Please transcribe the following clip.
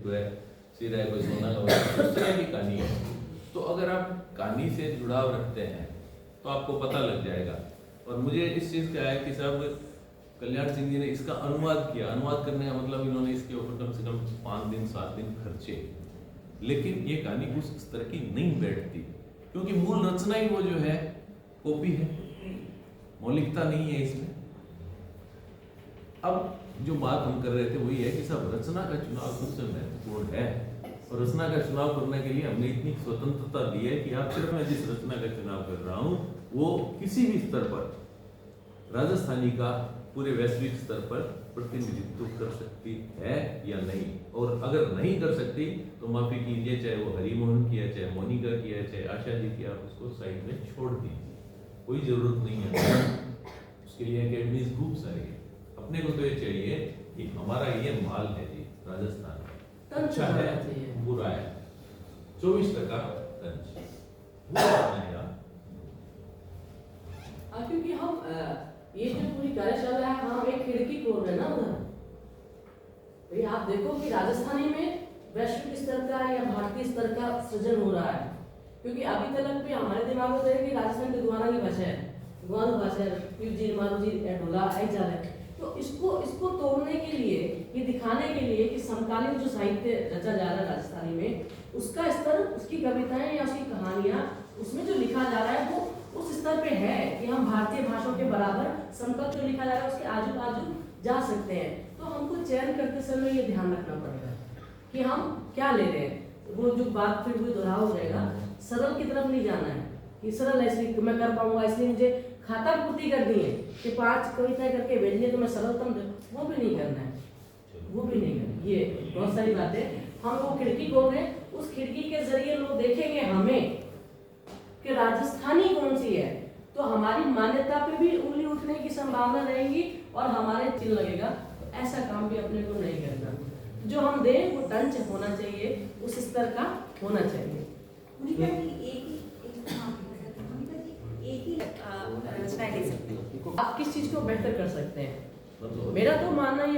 व्यक्तित्व है, सिर है, कोई सोना का, उस तरह की कहानी है। तो अगर आप कहानी से जुड़ाव रखते हैं तो आपको पता लग जाएगा। और मुझे इस चीज़ का है कि साहब कल्याण सिंह जी ने इसका अनुवाद किया। अनुवाद करने का मतलब इन्होंने इसके ऊपर कम से कम 5 दिन 7 दिन खर्चे, लेकिन ये कहानी उस तरह की नहीं बैठती, क्योंकि मूल रचना ही वो जो है कॉपी है, मौलिकता नहीं है इसमें। अब जो बात हम कर रहे थे वही है कि सब रचना का चुनाव सबसे महत्वपूर्ण है, और रचना का चुनाव करने के लिए हमने इतनी स्वतंत्रता दी है कि आप सिर्फ मैं जिस रचना का चुनाव कर रहा हूँ वो किसी भी स्तर पर राजस्थानी का पूरे वैश्विक स्तर पर प्रतिनिधित्व कर सकती है या नहीं। और अगर नहीं कर सकती तो माफी कीजिए, चाहे वो हरिमोहन की है, चाहे मोनिका की है, चाहे आशा जी की, आप उसको साइड में छोड़ दीजिए, कोई जरूरत नहीं है। उसके लिए एकेडमीज खूब सारी है। अपने को तो ये चाहिए कि हमारा ये माल है जी, राजस्थान अच्छा है बुरा है, 24% तंज क्योंकि हम ये जो पूरी कार्यशाला है, हम एक खिड़की खोल रहे हैं ना उधर। भाई आप देखो कि राजस्थानी में वैश्विक स्तर का या भारतीय स्तर का सृजन हो रहा है, क्योंकि अभी तक भी हमारे दिमाग में तो है कि राजस्थान की दुआना की भाषा है, दुआनु भाषा है, जी मारू जी ढोला ऐसा है। तो इसको तोड़ने के लिए, ये दिखाने के लिए कि समकालीन जो साहित्य रचा जा रहा है राजस्थानी में, उसका स्तर, उसकी कविताएं या उसकी कहानियां, उसमें जो लिखा जा रहा है वो उस स्तर पे है कि हम भारतीय भाषाओं के बराबर समकक्ष जो लिखा जा रहा है उसके आजू बाजू जा सकते हैं। तो हमको चयन करते समय ये ध्यान रखना पड़ेगा कि हम क्या ले रहे हैं। वो जो बात फिर वो दोहराव हो जाएगा, सरल की तरफ नहीं जाना है कि सरल ऐसे मैं कर पाऊंगा इसलिए मुझे खाता पूर्ति कर दी है कि 5 कविताएं करके भेजने तो मैं सरलतम, वो भी नहीं करना है, वो भी नहीं करना। ये बहुत सारी बातें हम वो खिड़की खोल रहे हैं, उस खिड़की के जरिए लोग देखेंगे हमें कि राजस्थानी कौन सी है, तो हमारी मान्यता पे भी उंगली उठने की संभावना रहेगी और हमारे चिन्ह लगेगा। तो ऐसा काम भी अपने को नहीं करना। जो हम दें वो टंच होना चाहिए, उस स्तर का होना चाहिए। आप किस चीज को बेहतर कर सकते हैं? मेरा तो मानना